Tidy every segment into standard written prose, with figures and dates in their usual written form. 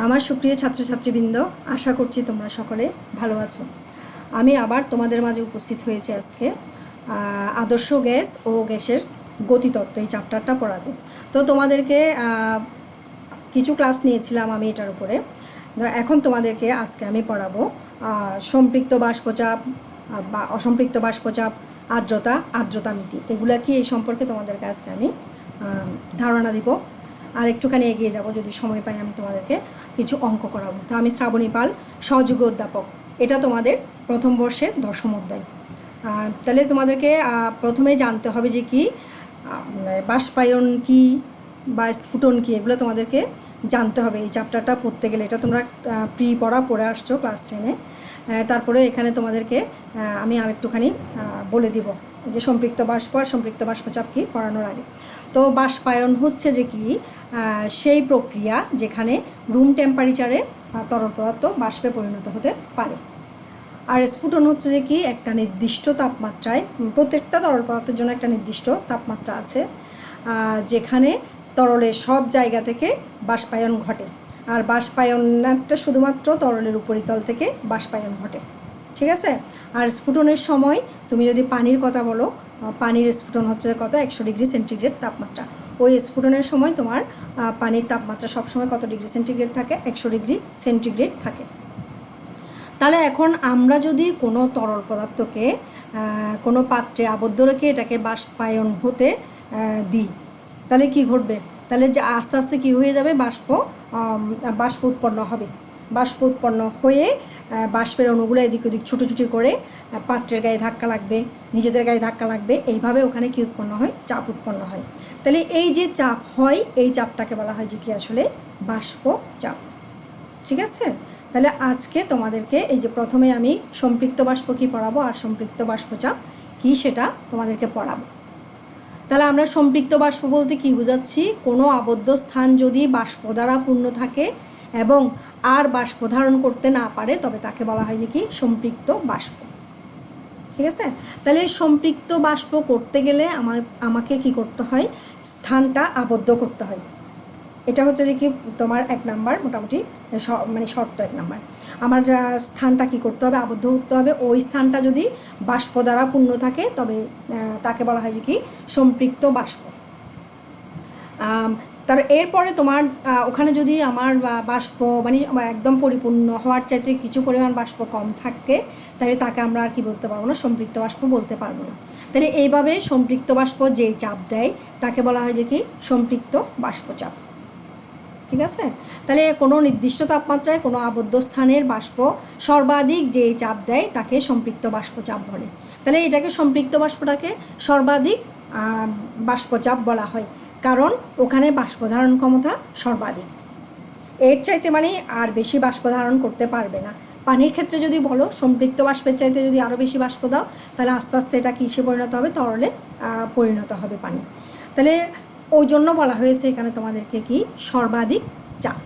আমার সুপ্রিয় ছাত্রছাত্রীবৃন্দ, আশা করছি তোমরা সকলে ভালো আছো। আমি আবার তোমাদের মাঝে উপস্থিত হয়েছি আজকে আদর্শ গ্যাস ও গ্যাসের গতিতত্ত্ব এই চ্যাপ্টারটা পড়াতে। তো তোমাদেরকে কিছু ক্লাস নিয়েছিলাম আমি এটার উপরে। এখন তোমাদেরকে আজকে আমি পড়াবো সম্পৃক্ত বাষ্পচাপ বা অসম্পৃক্ত বাষ্পচাপ, আর্দ্রতা মিতি। এগুলা কি, এই সম্পর্কে তোমাদেরকে আজকে আমি ধারণা দিব। আর একটুখানি এগিয়ে যাব, যদি সময় পাই আমি তোমাদেরকে কিছু অঙ্ক করাবো। তো আমি শ্রাবণী পাল, সহযোগী অধ্যাপক। এটা তোমাদের প্রথম বর্ষের 10ম অধ্যায়। তাহলে তোমাদেরকে প্রথমে জানতে হবে যে কি বাষ্পায়ন কি বা স্ফুটন কি, এগুলো তোমাদেরকে জানতে হবে এই চ্যাপ্টারটা পড়তে গেলে। এটা তোমরা পড়ে আসছো ক্লাস 10-এ। তারপরে এখানে তোমাদেরকে আমি আরেকটুখানি বলে দিব যে সম্পৃক্ত বাষ্প আর সম্পৃক্ত বাষ্পচাপ কি পড়ানোর আগে। তো বাষ্পায়ন হচ্ছে যে কি সেই প্রক্রিয়া যেখানে রুম টেম্পারেচারে তরল পদার্থ বাষ্পে পরিণত হতে পারে। আর স্ফুটন হচ্ছে যে কি একটা নির্দিষ্ট তাপমাত্রায়, প্রত্যেকটা তরল পদার্থের জন্য একটা নির্দিষ্ট তাপমাত্রা আছে যেখানে তরলের সব জায়গা থেকে বাষ্পায়ন ঘটে। আর বাষ্পায়নটা শুধুমাত্র তরলের উপরিতল থেকে বাষ্পায়ন ঘটে, ঠিক আছে। আর স্ফুটনের সময় তুমি যদি পানির কথা বলো, পানির স্ফুটন হচ্ছে কত, 100 ডিগ্রি সেন্টিগ্রেড তাপমাত্রা। ওই স্ফুটনের সময় তোমার পানির তাপমাত্রা সবসময় কত ডিগ্রি সেন্টিগ্রেড থাকে, 100 ডিগ্রি সেন্টিগ্রেড থাকে। তাহলে এখন আমরা যদি কোনো তরল পদার্থকে কোনো পাত্রে আবদ্ধ রেখে এটাকে বাষ্পায়ন হতে দিই, তাহলে কি ঘটবে? তাহলে যে আস্তে আস্তে কি হয়ে যাবে, বাষ্প উৎপন্ন হবে। বাষ্প উৎপন্ন হয়ে বাষ্পের অণুগুলো এদিক ওদিক ছুটোছুটি করে পাত্রের গায়ে ধাক্কা লাগবে, নিজেদের গায়ে ধাক্কা লাগবে, এইভাবে ওখানে কি উৎপন্ন হয়, চাপ উৎপন্ন হয়। তাহলে এই যে চাপ হয়, এই চাপটাকে বলা হয় যে কি আসলে বাষ্প চাপ, ঠিক আছে। তাহলে আজকে তোমাদেরকে এই যে প্রথমে আমি সম্পৃক্ত বাষ্প কি পড়াবো আর সম্পৃক্ত বাষ্পচাপ কি সেটা তোমাদেরকে পড়াবো। তাহলে আমরা সম্পৃক্ত বাষ্প বলতে কি বোঝাচ্ছি, কোনো আবদ্ধ স্থান যদি বাষ্প দ্বারা পূর্ণ থাকে এবং আর বাষ্প ধারণ করতে না পারে, তবে তাকে বলা হয় যে কি সম্পৃক্ত বাষ্প, ঠিক আছে। তাহলে সম্পৃক্ত বাষ্প করতে গেলে আমাকে কি করতে হয়, স্থানটা আবদ্ধ করতে হয়। এটা হচ্ছে যে কি তোমার 1 নাম্বার, মোটামুটি মানে শর্ত 1 নাম্বার। আমার স্থানটা কি করতে হবে, আবদ্ধ করতে হবে। ওই স্থানটা যদি বাষ্প দ্বারা পূর্ণ থাকে তবে তাকে বলা হয় যে কি সম্পৃক্ত বাষ্প। তার এরপরে তোমার ওখানে যদি আমার বাষ্প মানে একদম পরিপূর্ণ হওয়ার চাইতে কিছু পরিমাণ বাষ্প কম থাকে, তাহলে তাকে আমরা আর কি বলতে পারবো না, সম্পৃক্ত বাষ্প বলতে পারবো না। তাহলে এইভাবে সম্পৃক্ত বাষ্প যেই চাপ দেয় তাকে বলা হয় যে কি সম্পৃক্ত বাষ্পচাপ, ঠিক আছে। তাহলে কোনো নির্দিষ্ট তাপমাত্রায় কোনো আবদ্ধ স্থানের বাষ্প সর্বাধিক যেই চাপ দেয় তাকে সম্পৃক্ত বাষ্পচাপ বলে। তাহলে এটাকে সম্পৃক্ত বাষ্পটাকে সর্বাধিক বাষ্পচাপ বলা হয়, কারণ ওখানে বাষ্প ধারণ ক্ষমতা সর্বাধিক। এর চাইতে মানে আর বেশি বাষ্প ধারণ করতে পারবে না। পানির ক্ষেত্রে যদি বলো, সম্পৃক্ত বাষ্পের চাইতে যদি আরও বেশি বাষ্প দাও, তাহলে আস্তে আস্তে এটা কিসে পরিণত হবে, তরলে পরিণত হবে পানি। তাহলে ওই জন্য বলা হয়েছে এখানে তোমাদেরকে কি সর্বাধিক চাপ।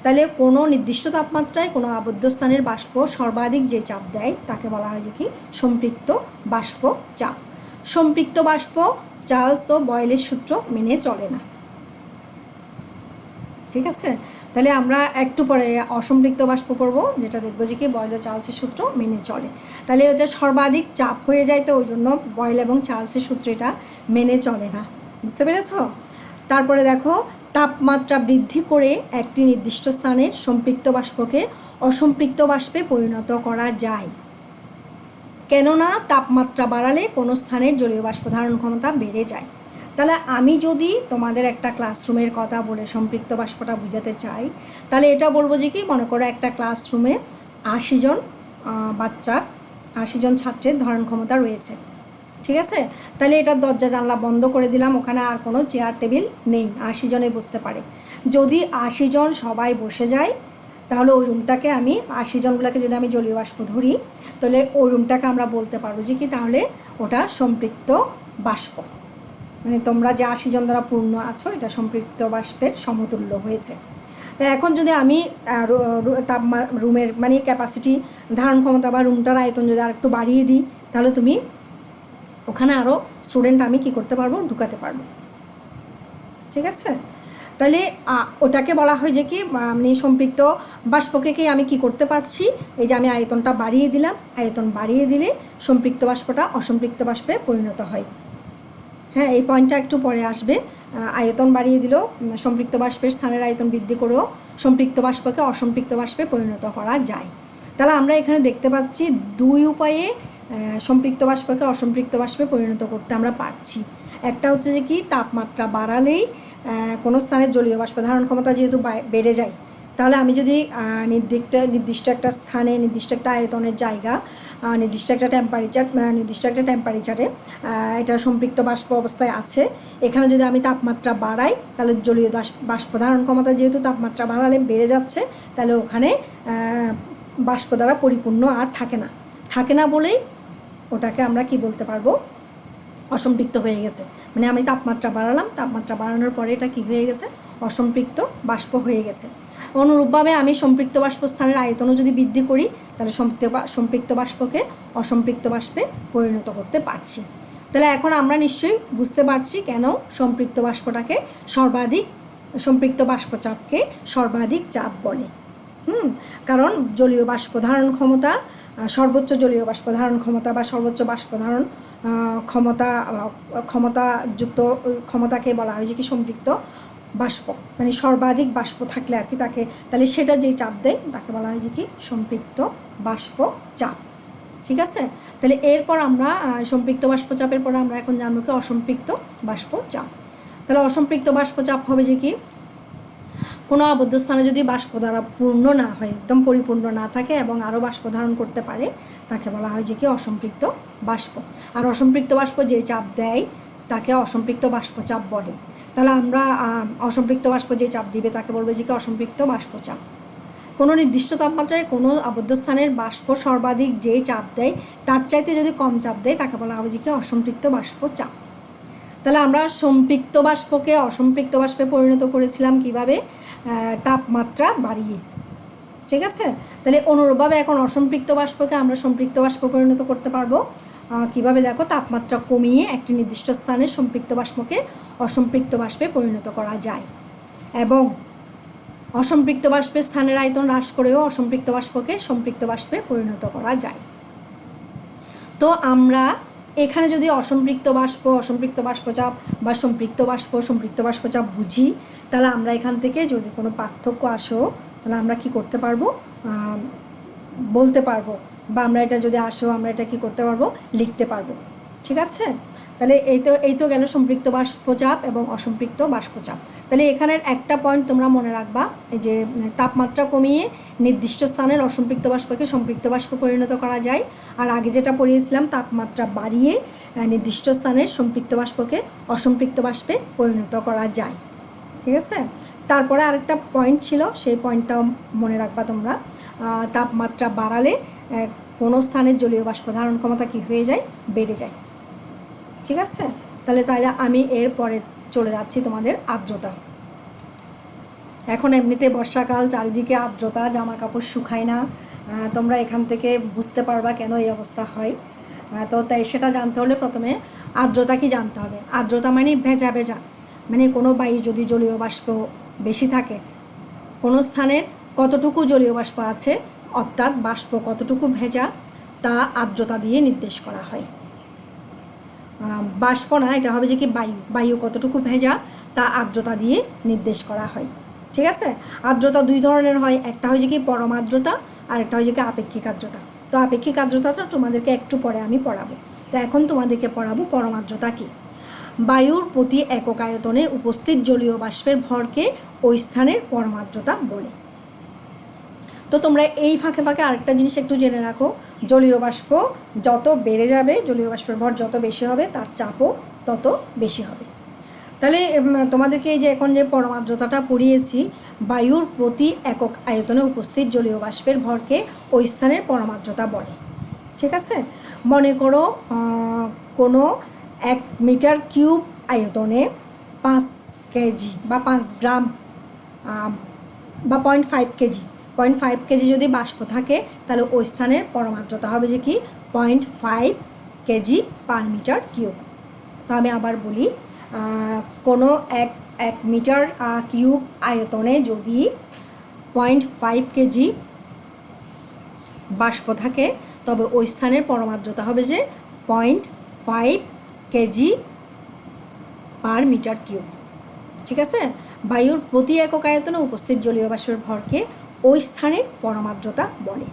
তাহলে কোনো নির্দিষ্ট তাপমাত্রায় কোনো আবদ্ধ স্থানের বাষ্প সর্বাধিক যে চাপ দেয় তাকে বলা হয় যে কি সম্পৃক্ত বাষ্প চাপ। সম্পৃক্ত বাষ্প চার্লস ও বয়েলের সূত্র মেনে চলে না, ঠিক আছে। তাহলে আমরা একটু পরে অসম্পৃক্ত বাষ্প পড়ব, যেটা দেখবো যে কি বয়েল ও চার্লসের সূত্র মেনে চলে। তাহলে ওটা সর্বাধিক চাপ হয়ে যায়, তো ওই জন্য বয়েল এবং চার্লসের সূত্র এটা মেনে চলে না, বুঝতে পেরেছ। তারপরে দেখো, তাপমাত্রা বৃদ্ধি করে একটি নির্দিষ্ট স্থানের সম্পৃক্ত বাষ্পকে অসম্পৃক্ত বাষ্পে পরিণত করা যায়, কেননা তাপমাত্রা বাড়ালে কোনো স্থানের জলীয় বাষ্প ধারণ ক্ষমতা বেড়ে যায়। তাহলে আমি যদি তোমাদের একটা ক্লাসরুমের কথা বলে সম্পৃক্ত বাষ্পটা বোঝাতে চাই, তাহলে এটা বলবো যে কি মনে করো একটা ক্লাসরুমে 80 জন বাচ্চা, 80 জন ছাত্রের ধারণ ক্ষমতা রয়েছে, ঠিক আছে। তাহলে এটার দরজা জানলা বন্ধ করে দিলাম, ওখানে আর কোনো চেয়ার টেবিল নেই, 80 জনে বসতে পারে। যদি 80 জন সবাই বসে যায়, তাহলে ওই রুমটাকে আমি 80 জনগুলোকে যদি আমি জলীয় বাষ্প ধরি, তাহলে ওই রুমটাকে আমরা বলতে পারবো যে কি তাহলে ওটা সম্পৃক্ত বাষ্প, মানে তোমরা যে 80 জন দ্বারা পূর্ণ আছো এটা সম্পৃক্ত বাষ্পের সমতুল্য হয়েছে। এখন যদি আমি রুমের মানে ক্যাপাসিটি, ধারণ ক্ষমতা বা রুমটার আয়তন যদি আর একটু বাড়িয়ে দিই, তাহলে তুমি ওখানে আরও স্টুডেন্ট আমি কি করতে পারবো, ঢুকাতে পারবো, ঠিক আছে। তাহলে ওটাকে বলা হয় যে কি মানে সম্পৃক্ত বাষ্পকে কি আমি কি করতে পারছি, এই যে আমি আয়তনটা বাড়িয়ে দিলাম, আয়তন বাড়িয়ে দিলে সম্পৃক্ত বাষ্পটা অসম্পৃক্ত বাষ্পে পরিণত হয়। হ্যাঁ, এই পয়েন্টটা একটু পরে আসবে। আয়তন বাড়িয়ে দিলেও সম্পৃক্ত বাষ্পের স্থানের আয়তন বৃদ্ধি করেও সম্পৃক্ত বাষ্পকে অসম্পৃক্ত বাষ্পে পরিণত করা যায়। তাহলে আমরা এখানে দেখতে পাচ্ছি দুই উপায়ে সম্পৃক্ত বাষ্পকে অসম্পৃক্ত বাষ্পে পরিণত করতে আমরা পারছি। একটা হচ্ছে যে কি তাপমাত্রা বাড়ালেই কোনো স্থানের জলীয় বাষ্প ধারণ ক্ষমতা যেহেতু বেড়ে যায়, তাহলে আমি যদি নির্দিষ্ট একটা স্থানে নির্দিষ্ট একটা আয়তনের জায়গা নির্দিষ্ট একটা টেম্পারেচারে এটা সম্পৃক্ত বাষ্প অবস্থায় আছে, এখানে যদি আমি তাপমাত্রা বাড়াই তাহলে জলীয় বাষ্প ধারণ ক্ষমতা যেহেতু তাপমাত্রা বাড়ালে বেড়ে যাচ্ছে, তাহলে ওখানে বাষ্প দ্বারা পরিপূর্ণ আর থাকে না বলেই ওটাকে আমরা কি বলতে পারবো, অসম্পৃক্ত হয়ে গেছে। মানে আমি তাপমাত্রা বাড়ালাম, তাপমাত্রা বাড়ানোর পরে এটা কি হয়ে গেছে, অসম্পৃক্ত বাষ্প হয়ে গেছে। অনুরূপভাবে আমি সম্পৃক্ত বাষ্প স্থানের আয়তনও যদি বৃদ্ধি করি তাহলে সম্পৃক্ত বাষ্পকে অসম্পৃক্ত বাষ্পে পরিণত করতে পারছি। তাহলে এখন আমরা নিশ্চয়ই বুঝতে পারছি কেন সম্পৃক্ত বাষ্পচাপকে সর্বাধিক চাপ বলে। কারণ জলীয় বাষ্প ধারণ ক্ষমতা, সর্বোচ্চ জলীয় বাষ্প ধারণ ক্ষমতা বা সর্বোচ্চ বাষ্প ধারণ ক্ষমতাকে বলা হয় যে কি সম্পৃক্ত বাষ্প, মানে সর্বাধিক বাষ্প থাকলে আর কি তাহলে সেটা যেই চাপ দেয় তাকে বলা হয় যে কি সম্পৃক্ত বাষ্প চাপ। ঠিক আছে, তাহলে এরপর আমরা সম্পৃক্ত বাষ্প চাপের পর আমরা এখন জানবো কি অসম্পৃক্ত বাষ্প চাপ। তাহলে অসম্পৃক্ত বাষ্প চাপ হবে যে কি কোনো আবদ্ধ স্থানে যদি বাষ্প দ্বারা পূর্ণ না হয়, একদম পরিপূর্ণ না থাকে এবং আরও বাষ্প ধারণ করতে পারে, তাকে বলা হয় যে কি অসম্পৃক্ত বাষ্প। আর অসম্পৃক্ত বাষ্প যে চাপ দেয় তাকে অসম্পৃক্ত বাষ্প চাপ বলে। তাহলে আমরা অসম্পৃক্ত বাষ্প যে চাপ দিবে তাকে বলবে যে কি অসম্পৃক্ত বাষ্প চাপ। কোনো নির্দিষ্ট তাপমাত্রায় কোনো আবদ্ধ স্থানের বাষ্প সর্বাধিক যে চাপ দেয় তার চাইতে যদি কম চাপ দেয় তাকে বলা হবে যে কি অসম্পৃক্ত বাষ্প চাপ। তাহলে আমরা সম্পৃক্ত বাষ্পকে অসম্পৃক্ত বাষ্পে পরিণত করেছিলাম কিভাবে, তাপমাত্রা বাড়িয়ে। ঠিক আছে, তাহলে অনুরূপভাবে এখন অসম্পৃক্ত বাষ্পকে আমরা সম্পৃক্ত বাষ্প পরিণত করতে পারবো কিভাবে, দেখো তাপমাত্রা কমিয়ে একটি নির্দিষ্ট স্থানে সম্পৃক্ত বাষ্পকে অসম্পৃক্ত বাষ্পে পরিণত করা যায় এবং অসম্পৃক্ত বাষ্পের স্থানের আয়তন হ্রাস করেও অসম্পৃক্ত বাষ্পকে সম্পৃক্ত বাষ্পে পরিণত করা যায়। তো আমরা এখানে যদি অসম্পৃক্ত বাষ্পচাপ বা সম্পৃক্ত বাষ্পচাপ বুঝি, তাহলে আমরা এখান থেকে যদি কোনো পার্থক্য আসো তাহলে আমরা কি করতে পারবো, বলতে পারবো, বা আমরা এটা যদি আসো আমরা এটা কি করতে পারবো, লিখতে পারবো। ঠিক আছে, তাহলে এই তো গেল সম্পৃক্ত বাষ্পচাপ এবং অসম্পৃক্ত বাষ্পচাপ। তাহলে এখানের একটা পয়েন্ট তোমরা মনে রাখবা, এই যে তাপমাত্রা কমিয়ে নির্দিষ্ট স্থানের অসম্পৃক্ত বাষ্পকে সম্পৃক্ত বাষ্প পরিণত করা যায়, আর আগে যেটা পড়িয়েছিলাম তাপমাত্রা বাড়িয়ে নির্দিষ্ট স্থানের সম্পৃক্ত বাষ্পকে অসম্পৃক্ত বাষ্পে পরিণত করা যায়। ঠিক আছে, তারপরে আরেকটা পয়েন্ট ছিল, সেই পয়েন্টটাও মনে রাখবা তোমরা, তাপমাত্রা বাড়ালে কোনো স্থানের জলীয় বাষ্প ধারণ ক্ষমতা কি হয়ে যায়, বেড়ে যায়। ঠিক আছে, তাহলে আমি এর পরে চলে যাচ্ছি তোমাদের আর্দ্রতা। এখন এমনিতে বর্ষাকাল, চারিদিকে আর্দ্রতা, জামা কাপড় শুকায় না, তোমরা এখান থেকে বুঝতে পারবা কেন এই অবস্থা হয়। তো তাই সেটা জানতে হলে প্রথমে আর্দ্রতা কি জানতে হবে। আর্দ্রতা মানে ভেজা, মানে কোনো বায়ু যদি জলীয় বাষ্প বেশি থাকে, কোনো স্থানের কতটুকু জলীয় বাষ্প আছে অর্থাৎ বাষ্প কতটুকু ভেজা তা আর্দ্রতা দিয়ে নির্দেশ করা হয়। বাষ্প না, এটা হবে যে কি বায়ু কতটুকু ভেজা তা আর্দ্রতা দিয়ে নির্দেশ করা হয়। ঠিক আছে, আর্দ্রতা দুই ধরনের হয়, একটা হয় যে কি পরম আর্দ্রতা আর একটা হয় যে কি আপেক্ষিক আর্দ্রতা। তো আপেক্ষিক আর্দ্রতাটা তোমাদেরকে একটু পরে আমি পড়াবো। তো এখন তোমাদেরকে পড়াবো পরম আর্দ্রতা কি। বায়ুর প্রতি একক আয়তনে উপস্থিত জলীয় বাষ্পের ভরকে ওই স্থানের পরম আর্দ্রতা বলে। তো তোমরা এই ফাঁকে আরেকটা জিনিস একটু জেনে রাখো, জলীয় বাষ্প যত বেড়ে যাবে, জলীয় বাষ্পের ভর যত বেশি হবে তার চাপও তত বেশি হবে। তাহলে তোমাদেরকে এই যে এখন যে পরম আর্দ্রতাটা পড়িয়েছি, বায়ুর প্রতি একক আয়তনে উপস্থিত জলীয় বাষ্পের ভরকে ওই স্থানের পরম আর্দ্রতা বলে। ঠিক আছে, মনে করো কোনো 1 মিটার কিউব আয়তনে 5 কেজি বা 5 গ্রাম বা 0.5 কেজি যদি বাষ্প থাকে, তাহলে ওই স্থানের পরম আর্দ্রতা হবে যে কি 0.5 কেজি পার মিটার কিউব। তো আমি আবার বলি, কোনো 1 মিটার কিউব আয়তনে যদি 0.5 কেজি বাষ্প থাকে তবে ওই স্থানের পরমার্দ্রতা হবে যে 0.5 কেজি পার মিটার কিউব। ঠিক আছে, বায়ুর প্রতি একক আয়তনে উপস্থিত জলীয় বাষ্পের ভরকে ওই স্থানের পরমার্দ্রতা বলে।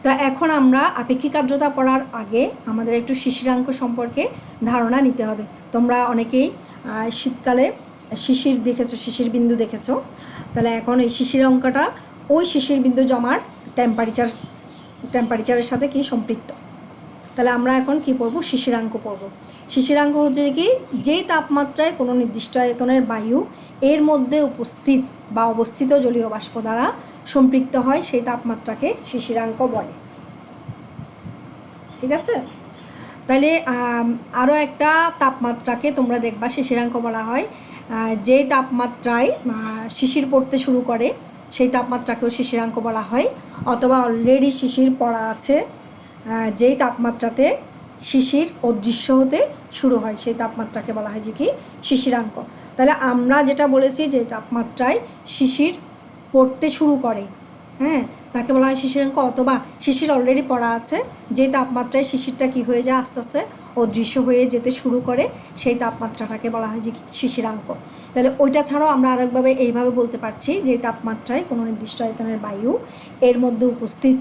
তা এখন আমরা আপেক্ষিক আর্দ্রতা পড়ার আগে আমাদের একটু শিশিরাঙ্ক সম্পর্কে ধারণা নিতে হবে। তোমরা অনেকেই শীতকালে শিশির দেখেছো, শিশির বিন্দু দেখেছো। তাহলে এখন এই শিশিরাঙ্কটা ওই শিশির বিন্দু জমার টেম্পারেচারের সাথে কি সম্পৃক্ত। তাহলে আমরা এখন কি পড়বো? শিশিরাঙ্ক পড়ব। শিশিরাঙ্ক হচ্ছে কি, যেই তাপমাত্রায় কোনো নির্দিষ্ট আয়তনের বায়ু এর মধ্যে উপস্থিত বা অবস্থিত জলীয় বাষ্প দ্বারা সম্পৃক্ত হয় সেই তাপমাত্রাকে শিশিরাঙ্ক বলে। ঠিক আছে, তাহলে আরও একটা তাপমাত্রাকে তোমরা দেখবা শিশিরাঙ্ক বলা হয়। যেই তাপমাত্রায় শিশির পড়তে শুরু করে সেই তাপমাত্রাকেও শিশিরাঙ্ক বলা হয়, অথবা অলরেডি শিশির পড়া আছে যেই তাপমাত্রাতে শিশির অদৃশ্য হতে শুরু হয় সেই তাপমাত্রাকে বলা হয় যে কি শিশিরাঙ্ক। তাহলে আমরা যেটা বলেছি যে তাপমাত্রায় শিশির পড়তে শুরু করে, হ্যাঁ, তাকে বলা হয় শিশিরাঙ্ক, অথবা শিশির অলরেডি পড়া আছে যে তাপমাত্রায় শিশিরটা কি হয়ে যায়, আস্তে আস্তে অদৃশ্য হয়ে যেতে শুরু করে সেই তাপমাত্রাটাকে বলা হয় যে কি শিশিরাঙ্ক। তাহলে ওইটা ছাড়াও আমরা আরেকভাবে এইভাবে বলতে পারছি যে তাপমাত্রায় কোনো নির্দিষ্ট আয়তনের বায়ু এর মধ্যে উপস্থিত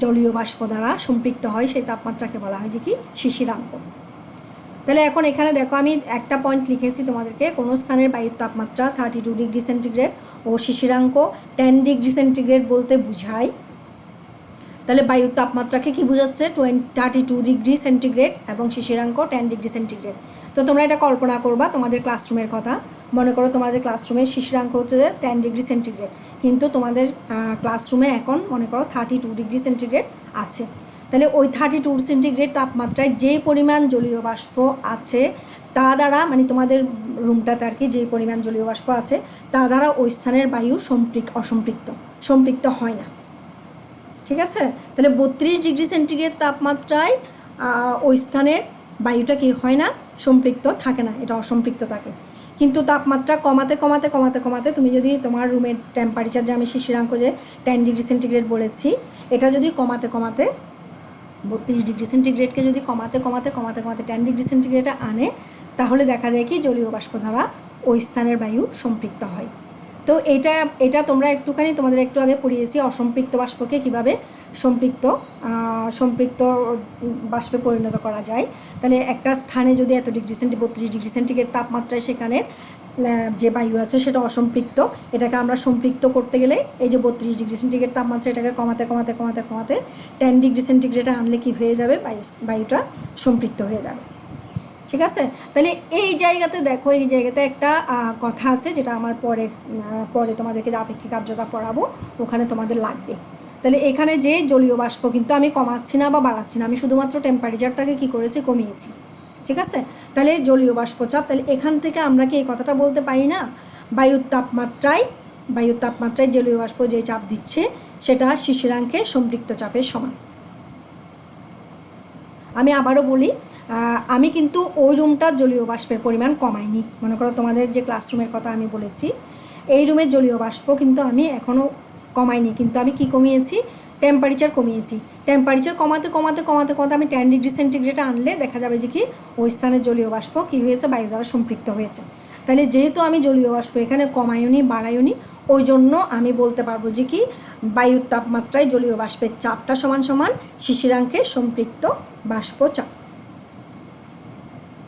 জলীয় বাষ্প দ্বারা সম্পৃক্ত হয় সেই তাপমাত্রাকে বলা হয় যে কি শিশিরাঙ্ক। তাহলে এখন এখানে দেখো আমি একটা পয়েন্ট লিখেছি তোমাদেরকে, কোনো স্থানের বায়ুর তাপমাত্রা 32 ডিগ্রি সেন্টিগ্রেড ও শিশিরাঙ্ক 10 ডিগ্রি সেন্টিগ্রেড বলতে বুঝায়। তাহলে বায়ুর তাপমাত্রাকে কি বোঝাচ্ছে? 32 ডিগ্রি সেন্টিগ্রেড এবং শিশিরাঙ্ক 10 ডিগ্রি সেন্টিগ্রেড। তো তোমরা এটা কল্পনা করবা তোমাদের ক্লাসরুমের কথা। মনে করো তোমাদের ক্লাসরুমের শিশিরাঙ্ক হচ্ছে 10 ডিগ্রি সেন্টিগ্রেড, কিন্তু তোমাদের ক্লাসরুমে এখন মনে করো 32 ডিগ্রি সেন্টিগ্রেড আছে। তাহলে ওই 32 সেন্টিগ্রেড তাপমাত্রায় যে পরিমাণ জলীয় বাষ্প আছে তা দ্বারা, মানে তোমাদের রুমটাতে আর কি যে পরিমাণ জলীয় বাষ্প আছে তা দ্বারা ওই স্থানের বায়ু সম্পৃক্ত হয় না। ঠিক আছে, তাহলে 32 ডিগ্রি সেন্টিগ্রেড তাপমাত্রায় ওই স্থানের বায়ুটা কি হয় না, সম্পৃক্ত থাকে না, এটা অসম্পৃক্ত থাকে। কিন্তু তাপমাত্রা কমাতে কমাতে কমাতে কমাতে তুমি যদি তোমার রুমের টেম্পারেচার, যে আমি শিশিরাঙ্ক যে 10 ডিগ্রি সেন্টিগ্রেড বলেছি, এটা যদি কমাতে কমাতে 32 ডিগ্রি সেন্টিগ্রেডকে যদি কমাতে কমাতে কমাতে কমাতে 10 ডিগ্রি সেন্টিগ্রেডে আনে, তাহলে দেখা যায় কি জলীয় বাষ্প দ্বারা ওই স্থানের বায়ু সম্পৃক্ত হয়। তো এটা তোমরা একটুখানি তোমাদের একটু আগে পড়িয়েছি অসম্পৃক্ত বাষ্পকে কীভাবে সম্পৃক্ত বাষ্পে পরিণত করা যায়। তাহলে একটা স্থানে যদি 32 ডিগ্রি সেন্টিগ্রেড তাপমাত্রায় সেখানে যে বায়ু আছে সেটা অসম্পৃক্ত, এটাকে আমরা সম্পৃক্ত করতে গেলে এই যে 32 ডিগ্রি সেন্টিগ্রেড তাপমাত্রা এটাকে কমাতে কমাতে কমাতে কমাতে 10 ডিগ্রি সেন্টিগ্রেডে আনলে কি হয়ে যাবে, বায়ুটা সম্পৃক্ত হয়ে যাবে। ঠিক আছে, তাহলে এই জায়গাতে দেখো, এই জায়গাতে একটা কথা আছে যেটা আমার পরে তোমাদেরকে যে আপেক্ষিক আর্দ্রতা পড়াবো ওখানে তোমাদের লাগবে। তাহলে এখানে যে জলীয় বাষ্প কিন্তু আমি কমাচ্ছি না বা বাড়াচ্ছি না, আমি শুধুমাত্র টেম্পারেচারটাকে কি করেছি, কমিয়েছি। ঠিক আছে, তাহলে জলীয় বাষ্পচাপ, তাহলে এখান থেকে আমরা কি এই কথাটা বলতে পারি না, বায়ুর তাপমাত্রায় জলীয় বাষ্প যে চাপ দিচ্ছে সেটা শিশিরাঙ্কে সম্পৃক্ত চাপের সমান। আমি আবারও বলি, আমি কিন্তু ওই রুমটার জলীয় বাষ্পের পরিমাণ কমাইনি। মনে করো তোমাদের যে ক্লাসরুমের কথা আমি বলেছি, এই রুমের জলীয় বাষ্প কিন্তু আমি এখনও কমাইনি, কিন্তু আমি কি কমিয়েছি, টেম্পারেচার কমিয়েছি। টেম্পারেচার কমাতে কমাতে কমাতে কমাতে আমি 10 ডিগ্রি সেন্টিগ্রেডে আনলে দেখা যাবে যে কি ওই স্থানের জলীয় বাষ্প কী হয়েছে, বায়ু দ্বারা সম্পৃক্ত হয়েছে। তাহলে যেহেতু আমি জলীয় বাষ্প এখানে কমাইনি বাড়াইনি, ওই জন্য আমি বলতে পারবো যে কি বায়ুর তাপমাত্রায় জলীয় বাষ্পের চাপটা সমান সমান শিশিরাঙ্কে সম্পৃক্ত বাষ্প চাপ।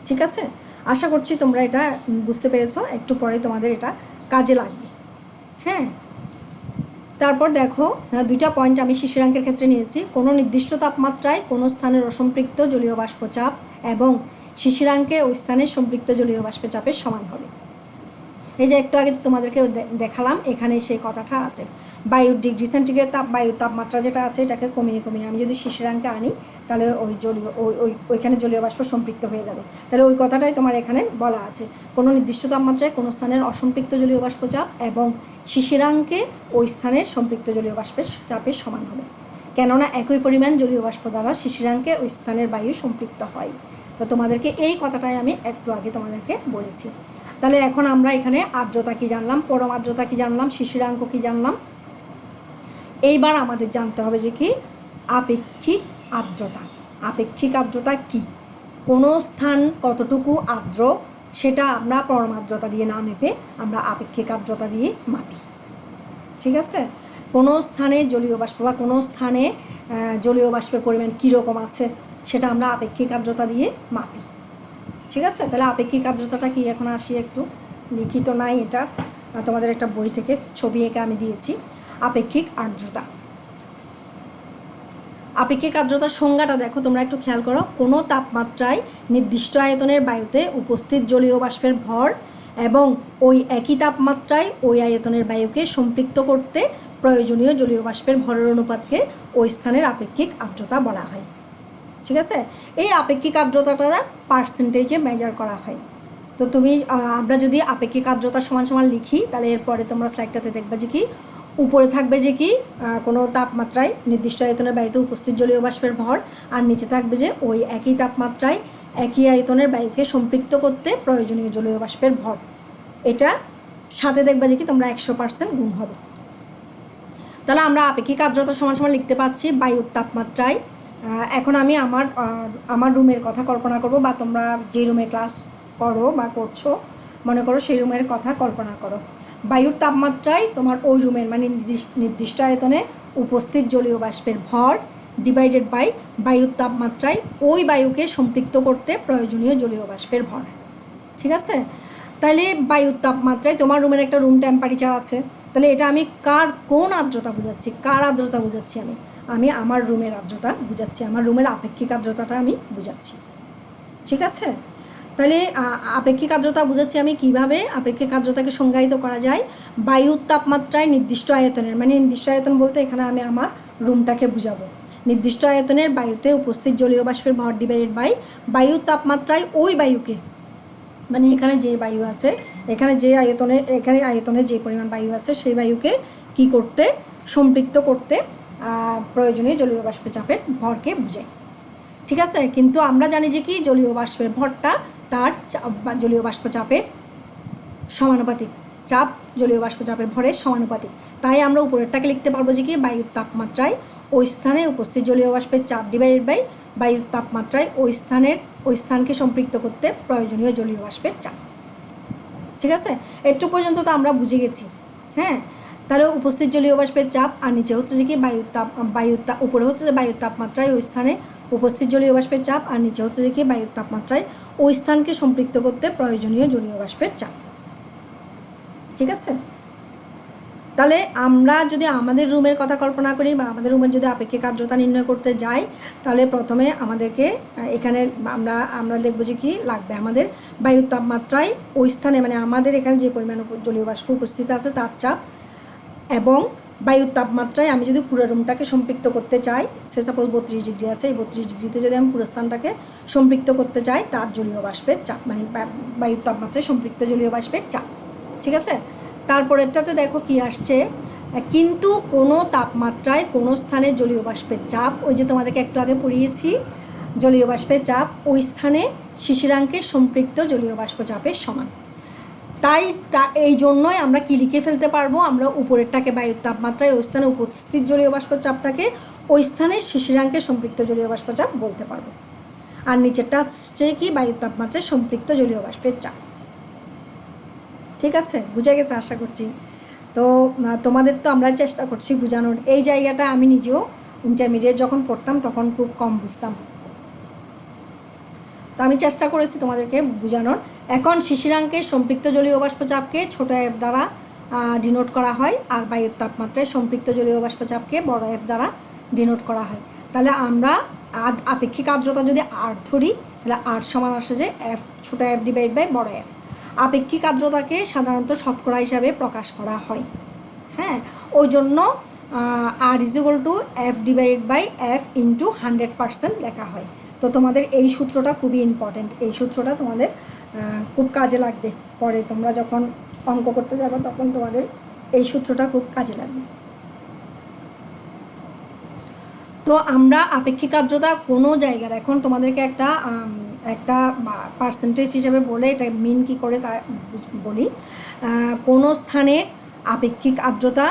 ঠিক আছে, আশা করছি তোমরা এটা বুঝতে পেরেছো। একটু পরে তোমাদের এটা কাজে লাগবে। হ্যাঁ, তারপর দেখো দুইটা পয়েন্ট আমি শিশিরাঙ্কের ক্ষেত্রে নিয়েছি। কোনো নির্দিষ্ট তাপমাত্রায় কোনো স্থানের অসম্পৃক্ত জলীয় বাষ্প চাপ এবং শিশিরাঙ্কে ওই স্থানের সম্পৃক্ত জলীয় বাষ্পের চাপের সমান হবে। এই যে একটু আগে তোমাদেরকে দেখালাম, এখানে সেই কথাটা আছে। বায়ুর ডিগ্রি সেন্টিগ্রেড বায়ুর তাপমাত্রা যেটা আছে এটাকে কমিয়ে কমিয়ে আমি যদি শিশিরাঙ্কে আনি তাহলে ওইখানে জলীয় বাষ্প সম্পৃক্ত হয়ে যাবে। তাহলে ওই কথাটাই তোমার এখানে বলা আছে, কোনো নির্দিষ্ট তাপমাত্রায় কোনো স্থানের অসম্পৃক্ত জলীয় বাষ্প চাপ এবং শিশিরাঙ্কে ওই স্থানের সম্পৃক্ত জলীয় বাষ্পের চাপের সমান হবে, কেননা একই পরিমাণ জলীয় বাষ্প দ্বারা শিশিরাঙ্কে ওই স্থানের বায়ু সম্পৃক্ত হয়। তো তোমাদেরকে এই কথাটাই আমি একটু আগে তোমাদেরকে বলেছি। তাহলে এখন আমরা এখানে আর্দ্রতা কি জানলাম, পরম আর্দ্রতা কি জানলাম, শিশিরাঙ্ক কি জানলাম। এইবার আমাদের জানতে হবে যে কি আপেক্ষিক আর্দ্রতা। আপেক্ষিক আর্দ্রতা কি, কোনো স্থান কতটুকু আর্দ্র সেটা আমরা পরম আর্দ্রতা দিয়ে না মেপে আমরা আপেক্ষিক আর্দ্রতা দিয়ে মাপি। ঠিক আছে, কোনো স্থানে জলীয় বাষ্প বা কোনো স্থানে জলীয় বাষ্পের পরিমাণ কীরকম আছে সেটা আমরা আপেক্ষিক আর্দ্রতা দিয়ে মাপি। ঠিক আছে, তাহলে আপেক্ষিক আর্দ্রতাটা কি এখন আসি একটু, লিখিত নাই এটা, তোমাদের একটা বই থেকে ছবি এঁকে আমি দিয়েছি। আপেক্ষিক আর্দ্রতা, আপেক্ষিক আর্দ্রতার সংজ্ঞাটা দেখো তোমরা একটু খেয়াল করো। কোনো তাপমাত্রায় নির্দিষ্ট আয়তনের বায়ুতে উপস্থিত জলীয় বাষ্পের ভর এবং ওই একই তাপমাত্রায় ওই আয়তনের বায়ুকে সম্পৃক্ত করতে প্রয়োজনীয় জলীয় বাষ্পের ভরের অনুপাতকে ওই স্থানের আপেক্ষিক আর্দ্রতা বলা হয়। ঠিক আছে, এই আপেক্ষিক আর্দ্রতাটা পার্সেন্টেজে মেজার করা হয়। তো তুমি আমরা যদি আপেক্ষিক আর্দ্রতা সমান সমান লিখি তাহলে এরপরে তোমরা স্লাইডটাতে দেখবে যে কি উপরে থাকবে যে কি কোনো তাপমাত্রায় নির্দিষ্ট আয়তনের বায়ুতে উপস্থিত জলীয় বাষ্পের ভর, আর নিচে থাকবে যে ওই একই তাপমাত্রায় একই আয়তনের বায়ুকে সম্পৃক্ত করতে প্রয়োজনীয় জলীয় বাষ্পের ভর। এটা সাথে দেখবে যে কি তোমরা 100% গুণ হবে। তাহলে আমরা আপেক্ষিক আর্দ্রতা সমান সমান লিখতে পাচ্ছি বায়ুর তাপমাত্রায়। এখন আমি আমার রুমের কথা কল্পনা করব, বা তোমরা যে রুমে ক্লাস করো বা করছো মনে করো সেই রুমের কথা কল্পনা করো। বায়ুর তাপমাত্রায় তোমার ওই রুমের মানে নির্দিষ্ট আয়তনে উপস্থিত জলীয় বাষ্পের ভর ডিভাইডেড বাই বায়ুর তাপমাত্রায় ওই বায়ুকে সম্পৃক্ত করতে প্রয়োজনীয় জলীয় বাষ্পের ভর। ঠিক আছে, তাহলে বায়ুর তাপমাত্রায় তোমার রুমের একটা রুম টেম্পারেচার আছে, তাহলে এটা আমি কোন আর্দ্রতা বোঝাচ্ছি, কার আর্দ্রতা বোঝাচ্ছি, আমি আমার রুমের আর্দ্রতা বুঝাচ্ছি, আমার রুমের আপেক্ষিক আর্দ্রতাটা আমি বুঝাচ্ছি। ঠিক আছে, তাহলে আপেক্ষিক আর্দ্রতা বুঝাচ্ছি আমি কিভাবে। আপেক্ষিক আর্দ্রতাকে সংজ্ঞায়িত করা যায় বায়ুর তাপমাত্রায় নির্দিষ্ট আয়তনের, মানে নির্দিষ্ট আয়তন বলতে এখানে আমি আমার রুমটাকে বুঝাবো। নির্দিষ্ট আয়তনের বায়ুতে উপস্থিত জলীয় বাষ্পের ভর ডিভাইডেড বাই বায়ুর তাপমাত্রায় ওই বায়ুকে, মানে এখানে যে বায়ু আছে, এখানে আয়তনে যে পরিমাণ বায়ু আছে সেই বায়ুকে কি করতে, সম্পৃক্ত করতে প্রয়োজনীয় জলীয় বাষ্পের চাপের ভরকে বোঝায়। ঠিক আছে, কিন্তু আমরা জানি যে কি জলীয় বাষ্পের ভরটা তার জলীয় বাষ্প চাপের সমানুপাতিক, চাপ জলীয় বাষ্প চাপের ভরের সমানুপাতিক। তাই আমরা উপরেরটাকে লিখতে পারবো যে কি বায়ুর তাপমাত্রায় ওই স্থানে উপস্থিত জলীয় বাষ্পের চাপ ডিভাইডেড বাই বায়ুর তাপমাত্রায় ওই স্থানকে সম্পৃক্ত করতে প্রয়োজনীয় জলীয় বাষ্পের চাপ। ঠিক আছে, একটু পর্যন্ত তো আমরা বুঝে গেছি। হ্যাঁ, তাহলে উপস্থিত জলীয় বাষ্পের চাপ, আর নিচে হচ্ছে যে কি উপরে হচ্ছে যে বায়ুর তাপমাত্রায় ওই স্থানে উপস্থিত জলীয় বাষ্পের চাপ, আর নিচে হচ্ছে যে কি বায়ুর তাপমাত্রায় ওই স্থানকে সম্পৃক্ত করতে প্রয়োজনীয় জলীয় বাষ্পের চাপ। ঠিক আছে, তাহলে আমরা যদি আমাদের রুমের কথা কল্পনা করি বা আমাদের রুমের যদি আপেক্ষিক আর্দ্রতা নির্ণয় করতে যাই, তাহলে প্রথমে আমাদেরকে এখানে আমরা দেখবো যে কি লাগবে আমাদের বায়ুর তাপমাত্রায় ওই স্থানে, মানে আমাদের এখানে যে পরিমাণ জলীয় বাষ্প উপস্থিত আছে তার চাপ, এবং বায়ুর তাপমাত্রায় আমি যদি পুরো রুমটাকে সম্পৃক্ত করতে চাই, সে সাপোজ 32 ডিগ্রি আছে, এই 32 ডিগ্রিতে যদি আমি পুরো স্থানটাকে সম্পৃক্ত করতে চাই তার জলীয় বাষ্পের চাপ, মানে বায়ুর তাপমাত্রায় সম্পৃক্ত জলীয় বাষ্পের চাপ। ঠিক আছে, তারপরেরটাতে দেখো কি আসছে, কিন্তু কোনো তাপমাত্রায় কোনো স্থানে জলীয় বাষ্পের চাপ, ওই যে তোমাদেরকে একটু আগে পড়িয়েছি, জলীয় বাষ্পের চাপ ওই স্থানে শিশিরাঙ্কের সম্পৃক্ত জলীয় বাষ্প চাপের সমান। তাই এই জন্যই আমরা কি লিখে ফেলতে পারবো, আমরা উপরেরটাকে বায়ুর তাপমাত্রায় ওই স্থানে উপস্থিত জলীয় বাষ্প চাপটাকে ওই স্থানে শিশিরাঙ্কের সম্পৃক্ত জলীয় বাষ্প চাপ বলতে পারবো, আর নিচেরটা হচ্ছে কি বায়ুর তাপমাত্রায় সম্পৃক্ত জলীয় বাষ্পের চাপ। ঠিক আছে, বুঝে গেছে আশা করছি। তো তোমাদের তো আমরা চেষ্টা করছি বোঝানোর, এই জায়গাটা আমি নিজেও ইন্টারমিডিয়েট যখন পড়তাম তখন খুব কম বুঝতাম, তো আমি চেষ্টা করেছি তোমাদেরকে বোঝানোর। এখন শিশিরাঙ্কের সম্পৃক্ত জলীয় বাষ্প চাপকে ছোট এফ দ্বারা ডিনোট করা হয়, আর বায়ুর তাপমাত্রায় সম্পৃক্ত জলীয় বাষ্প চাপকে বড় এফ দ্বারা ডিনোট করা হয়। তাহলে আমরা আপেক্ষিক আর্দ্রতা যদি আর ধরি তাহলে আর সমান আসে যে এফ ছোট এফ ডিভাইড বাই বড় এফ। আপেক্ষিক আর্দ্রতাকে সাধারণত শতকরা হিসাবে প্রকাশ করা হয়। হ্যাঁ, ওই জন্য R is equal to F divide by F into 100% লেখা হয়। তো তোমাদের এই সূত্রটা খুবই ইম্পর্টেন্ট, এই সূত্রটা তোমাদের খুব কাজে লাগবে, পরে তোমরা যখন অঙ্ক করতে যাবে তখন তোমাদের এই সূত্রটা খুব কাজে লাগবে। তো আমরা আপেক্ষিক আর্দ্রতা কোনো জায়গার, এখন তোমাদেরকে একটা একটা পার্সেন্টেজ হিসেবে বলে এটা মিন কী করে তা বলি। কোনো স্থানের আপেক্ষিক আর্দ্রতা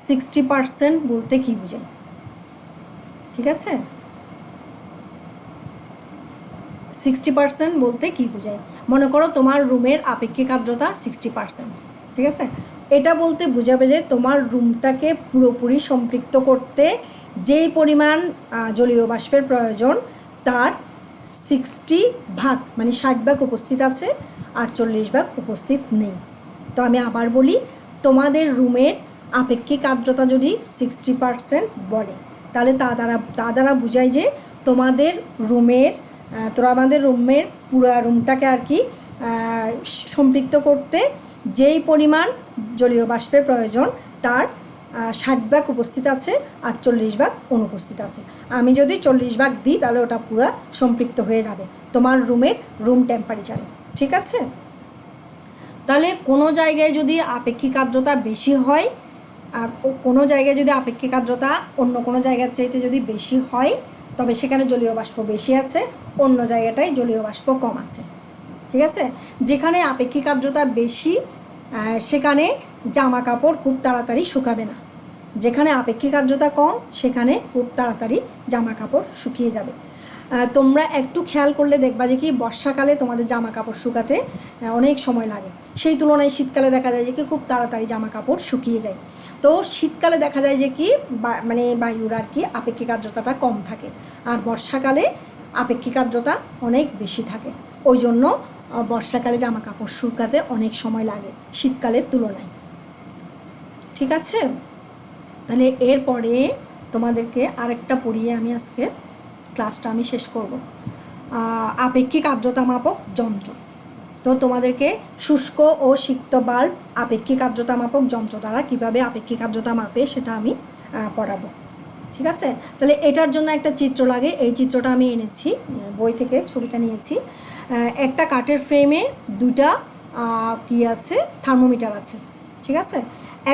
60% বলতে কী বোঝায়? ঠিক আছে, 60% বলতে কী বোঝায়? মনে করো তোমার রুমের আপেক্ষিক আর্দ্রতা 60%, ঠিক আছে। এটা বলতে বোঝাবে যে তোমার রুমটাকে পুরোপুরি সম্পৃক্ত করতে যেই পরিমাণ জলীয় বাষ্পের প্রয়োজন তার 60% মানে 60% উপস্থিত আছে, আর 40% উপস্থিত নেই। তো আমি আবার বলি, তোমাদের রুমের আপেক্ষিক আর্দ্রতা যদি 60% বলে, তাহলে তা দ্বারা বোঝায় যে তোমাদের রুমের পুরো রুমটাকে আর কি সম্পৃক্ত করতে যেই পরিমাণ জলীয় বাষ্পের প্রয়োজন তার 60% উপস্থিত আছে, আর 40% অনুপস্থিত আছে। আমি যদি 40% দিই তাহলে ওটা পুরো সম্পৃক্ত হয়ে যাবে তোমার রুম টেম্পারেচারে, ঠিক আছে। তাহলে কোনো জায়গায় যদি আপেক্ষিক আর্দ্রতা বেশি হয়, কোনো জায়গায় যদি আপেক্ষিক আর্দ্রতা অন্য কোনো জায়গার চাইতে যদি বেশি হয়, তবে সেখানে জলীয় বাষ্প বেশি আছে, অন্য জায়গাটায় জলীয় বাষ্প কম আছে, ঠিক আছে। যেখানে আপেক্ষিক আর্দ্রতা বেশি সেখানে জামা কাপড় খুব তাড়াতাড়ি শুকাবে না, যেখানে আপেক্ষিক আর্দ্রতা কম সেখানে খুব তাড়াতাড়ি জামা কাপড় শুকিয়ে যাবে। তোমরা একটু খেয়াল করলে দেখবা যে কি বর্ষাকালে তোমাদের জামা কাপড় শুকাতে অনেক সময় লাগে, সেই তুলনায় শীতকালে দেখা যায় যে কি খুব তাড়াতাড়ি জামা কাপড় শুকিয়ে যায়। তো শীতকালে দেখা যায় যে কি মানে বায়ুর আর কি আপেক্ষিক আর্দ্রতাটা কম থাকে, আর বর্ষাকালে আপেক্ষিক আর্দ্রতা অনেক বেশি থাকে। ওই জন্য বর্ষাকালে জামা কাপড় শুকাতে অনেক সময় লাগে শীতকালের তুলনায়, ঠিক আছে। তাহলে এরপরে তোমাদেরকে আরেকটা পড়িয়ে আমি আজকে ক্লাসটা আমি শেষ করব। আপেক্ষিক আর্দ্রতা মাপক যন্ত্র। তো তোমাদেরকে শুষ্ক ও সিক্ত বাল্ব আপেক্ষিক আর্দ্রতা মাপক যন্ত্র দ্বারা কীভাবে আপেক্ষিক আর্দ্রতা মাপে সেটা আমি পড়াবো, ঠিক আছে। তাহলে এটার জন্য একটা চিত্র লাগে, এই চিত্রটা আমি এনেছি বই থেকে, ছবিটা নিয়েছি। একটা কাঠের ফ্রেমে দুটা কি আছে থার্মোমিটার আছে, ঠিক আছে।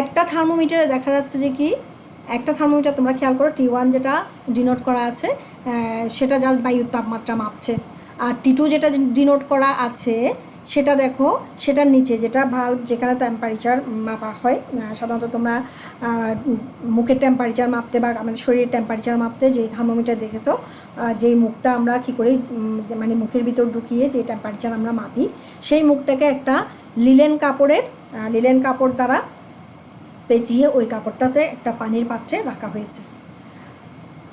একটা থার্মোমিটারে দেখা যাচ্ছে যে কি একটা থার্মোমিটার তোমরা খেয়াল করো T1 যেটা ডিনোট করা আছে সেটা জাস্ট বায়ুর তাপমাত্রা মাপছে, আর T2 যেটা ডিনোট করা আছে সেটা দেখো সেটার নিচে যেটা ভাল্ব যেখানে টেম্পারেচার মাপা হয়। সাধারণত তোমরা মুখের টেম্পারেচার মাপতে বা আমাদের শরীরের টেম্পারেচার মাপতে যে থার্মোমিটার দেখেছো, যেই মুখটা আমরা কী করে মানে মুখের ভিতর ঢুকিয়ে যে টেম্পারেচার আমরা মাপি, সেই মুখটাকে একটা লিলেন কাপড় দ্বারা পেঁচিয়ে ওই কাপড়টাতে একটা পানির পাত্রে রাখা হয়েছে।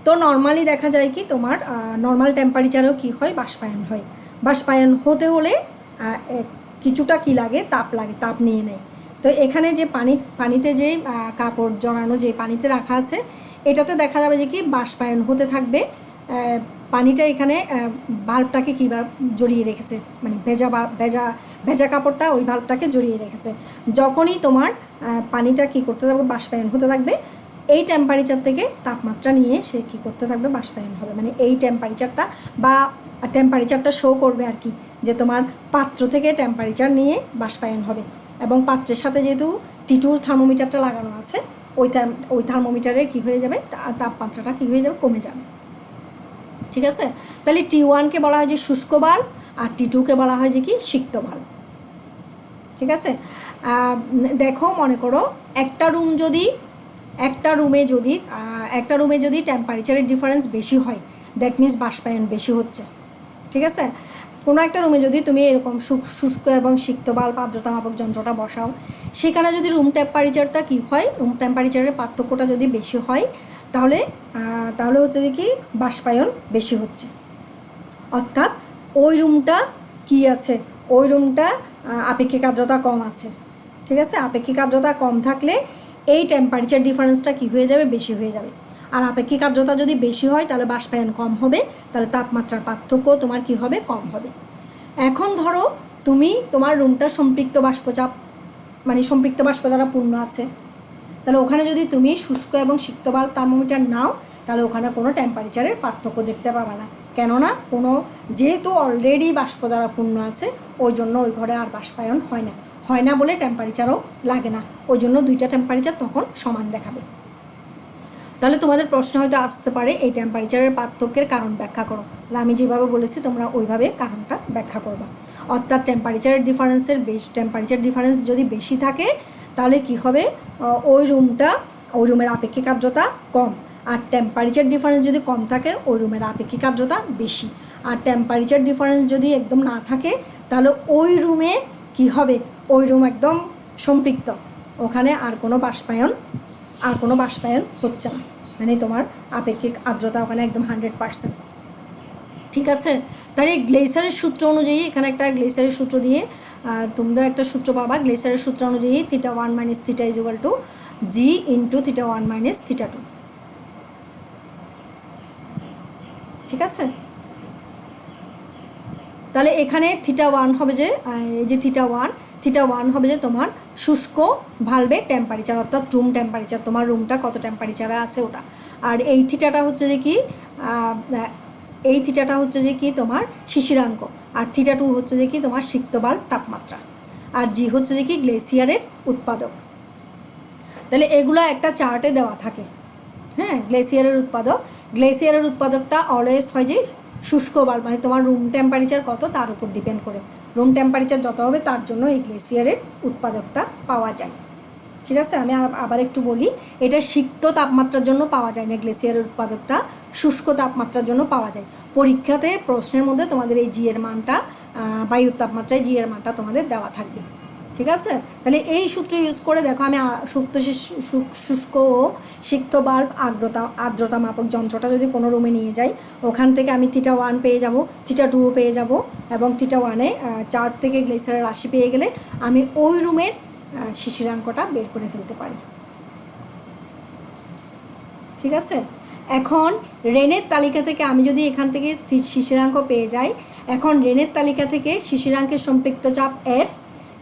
তো নর্মালি দেখা যায় কি তোমার নর্মাল টেম্পারেচারেও কি হয়, বাষ্পায়ন হয়। বাষ্পায়ন হতে হলে কিছুটা কি লাগে, তাপ নিয়ে নেয়। তো এখানে যে পানিতে যে কাপড় জড়ানো যে পানিতে রাখা আছে এটাতে দেখা যাবে যে কি বাষ্পায়ন হতে থাকবে। পানিটা এখানে বাল্বটাকে কী জড়িয়ে রেখেছে, মানে ভেজা কাপড়টা ওই বাল্বটাকে জড়িয়ে রেখেছে। যখনই তোমার পানিটা কী করতে থাকবে, বাষ্পায়ন হতে থাকবে, এই টেম্পারেচার থেকে তাপমাত্রা নিয়ে সে কী করতে থাকবে, বাষ্পায়ন হবে। মানে এই টেম্পারেচারটা শো করবে আর কি, যে তোমার পাত্র থেকে টেম্পারেচার নিয়ে বাষ্পায়ন হবে। এবং পাত্রের সাথে যেহেতু T2 থার্মোমিটারটা লাগানো আছে, ওই থার্মোমিটারের কী হয়ে যাবে, তাপমাত্রাটা কী হয়ে যাবে, কমে যাবে, ঠিক আছে। তাহলে T1কে বলা হয় যে শুষ্ক বাল্ব, আর T2কে বলা হয় যে কি সিক্ত বাল্ব, ঠিক আছে। দেখো মনে করো একটা রুমে যদি টেম্পারেচারের ডিফারেন্স বেশি হয়, দ্যাট মিনস বাষ্পায়ন বেশি হচ্ছে, ঠিক আছে। কোনো একটা রুমে যদি তুমি এরকম শুষ্ক এবং সিক্ত বাল্ব আর্দ্রতা মাপক যন্ত্রটা বসাও, সেখানে যদি রুম টেম্পারেচারটা কী হয়, রুম টেম্পারেচারের পার্থক্যটা যদি বেশি হয়, তাহলে হচ্ছে যে কি বাষ্পায়ন বেশি হচ্ছে, অর্থাৎ ওই রুমটা কি আছে, ওই রুমটা আপেক্ষিক আর্দ্রতা কম আছে, ঠিক আছে। আপেক্ষিক আর্দ্রতা কম থাকলে এই টেম্পারেচার ডিফারেন্সটা কি হয়ে যাবে, বেশি হয়ে যাবে। আর আপেক্ষিক আর্দ্রতা যদি বেশি হয় তাহলে বাষ্পায়ন কম হবে, তাহলে তাপমাত্রার পার্থক্য তোমার কি হবে, কম হবে। এখন ধরো তোমার রুমটা সম্পৃক্ত বাষ্প দ্বারা পূর্ণ আছে, তাহলে ওখানে যদি তুমি শুষ্ক এবং সিক্ত বাল্ব থার্মোমিটার নাও, তাহলে ওখানে কোনো টেম্পারেচারের পার্থক্য দেখতে পাবে না, কেননা যেহেতু অলরেডি বাষ্প দ্বারা পূর্ণ আছে, ওই জন্য ওই ঘরে আর বাষ্পায়ন হয় না বলে টেম্পারেচারও লাগে না, ওই জন্য দুইটা টেম্পারেচার তখন সমান দেখাবে। তাহলে তোমাদের প্রশ্ন হয়তো আসতে পারে এই টেম্পারেচারের পার্থক্যের কারণ ব্যাখ্যা করো। তাহলে আমি যেভাবে বলেছি তোমরা ওইভাবে কারণটা ব্যাখ্যা করবা। অর্থাৎ টেম্পারেচার ডিফারেন্স যদি বেশি থাকে তাহলে কি হবে, ওই রুমের আপেক্ষিক আর্দ্রতা কম। আর টেম্পারেচার ডিফারেন্স যদি কম থাকে ওই রুমের আপেক্ষিক আর্দ্রতা বেশি। আর টেম্পারেচার ডিফারেন্স যদি একদম না থাকে তাহলে ওই রুমে কি হবে, ওই রুম একদম সম্পৃক্ত, ওখানে আর কোনো বাষ্পায়ন হচ্ছে না, মানে তোমার আপেক্ষিক আর্দ্রতা ওখানে একদম 100%। ঠিক আছে, তাহলে গ্লেসিয়ারের সূত্র অনুযায়ী এখানে একটা গ্লেসিয়ারের সূত্র দিয়ে তোমরা একটা সূত্র পাবা। গ্লেসিয়ারের সূত্র অনুযায়ী θ1 - θ = g × θ1 - θ2। ঠিক আছে, তাহলে এখানে θ1 হবে যে এই যে θ1 হবে যে তোমার শুষ্ক ভালভের টেম্পারেচার, অর্থাৎ রুম টেম্পারেচার, তোমার রুমটা কত টেম্পারেচারে আছে ওটা। আর এই থিটাটা হচ্ছে যে কি তোমার শিশিরাঙ্ক। আর θ2 হচ্ছে যে কি তোমার সিক্ত বাল্ব তাপমাত্রা। আর জি হচ্ছে যে কি গ্লেসিয়ারের উৎপাদক। তাহলে এগুলো একটা চার্টে দেওয়া থাকে। হ্যাঁ, গ্লেসিয়ারের উৎপাদকটা অলওয়েজ হয় যে শুষ্ক বাল্ব, মানে তোমার রুম টেম্পারেচার কত তার উপর ডিপেন্ড করে। রুম টেম্পারেচার যত হবে তার জন্য এই গ্লেসিয়ারের উৎপাদকটা পাওয়া যায়। ঠিক আছে, আমি আবার একটু বলি, এটা সিক্ত তাপমাত্রার জন্য পাওয়া যায় না, গ্লেসিয়ারের উৎপাদকটা শুষ্ক তাপমাত্রার জন্য পাওয়া যায়। পরীক্ষাতে প্রশ্নের মধ্যে তোমাদের এই জি এর মানটা, বায়ুর তাপমাত্রায় জি এর মানটা তোমাদের দেওয়া থাকবে। ঠিক আছে, তাহলে এই সূত্র ইউজ করে দেখো, আমি শুষ্ক ও সিক্ত বাল্ব আর্দ্রতা মাপক যন্ত্রটা যদি কোনো রুমে নিয়ে যাই, ওখান থেকে আমি θ1 পেয়ে যাব, θ2 পেয়ে যাব, এবং θ1-এ চার্ট থেকে গ্লেসিয়ারের রাশি পেয়ে গেলে আমি ওই রুমের শিশিরাঙ্কটা বের করে ফেলতে পারি। ঠিক আছে, এখন রেনের তালিকা থেকে আমি যদি এখান থেকে শিশিরাঙ্ক পেয়ে যাই, এখন রেনের তালিকা থেকে শিশিরাঙ্কের সম্পৃক্ত চাপ F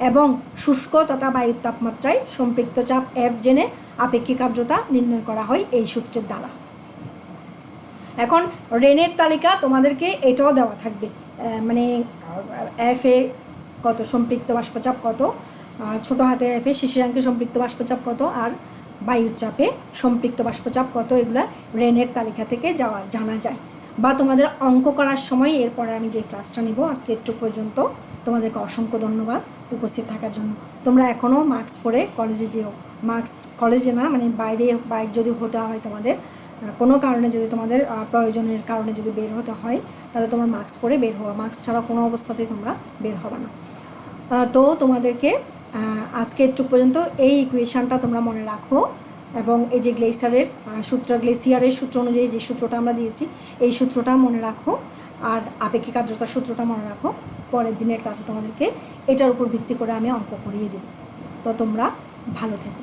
এবং শুষ্ক তথা বায়ুর তাপমাত্রায় সম্পৃক্ত চাপ F জেনে আপেক্ষিক আর্দ্রতা নির্ণয় করা হয় এই সূত্রের দ্বারা। এখন রেনের তালিকা তোমাদেরকে এটাও দেওয়া থাকবে, মানে F এ কত সম্পৃক্ত বাষ্পচাপ কত, ছোট হাতের F এ শিশিরাঙ্কে সম্পৃক্ত বাষ্পচাপ কত, আর বায়ুর চাপে সম্পৃক্ত বাষ্পচাপ কত, এগুলা রেনের তালিকা থেকে জানা যায়। বা তোমাদের অঙ্ক করার সময় এরপরে আমি যে ক্লাসটা নিব আজকে একটু পর্যন্ত, তোমাদেরকে অসংখ্য ধন্যবাদ উপস্থিত থাকার জন্য। তোমরা এখনও মাস্ক পরে কলেজে যেও, কলেজে না, মানে বাইরে যদি হতে হয়, তোমাদের কোনো কারণে যদি তোমাদের প্রয়োজনের কারণে যদি বের হতে হয়, তাহলে তোমার মাস্ক পরে বের হওয়া, মাস্ক ছাড়া কোনো অবস্থাতেই তোমরা বের হবে না। তো তোমাদেরকে আজকে একটু পর্যন্ত এই ইকুয়েশানটা তোমরা মনে রাখো, এবং এই যে গ্লেসিয়ারের সূত্র অনুযায়ী যে সূত্রটা আমরা দিয়েছি এই সূত্রটা মনে রাখো, আর আপেক্ষিক আর্দ্রতার সূত্রটা মনে রাখো। পরের দিনের ক্লাসে তোমাদেরকে এটার উপর ভিত্তি করে আমি অঙ্ক করিয়ে দেব। তো তোমরা ভালো থেকো।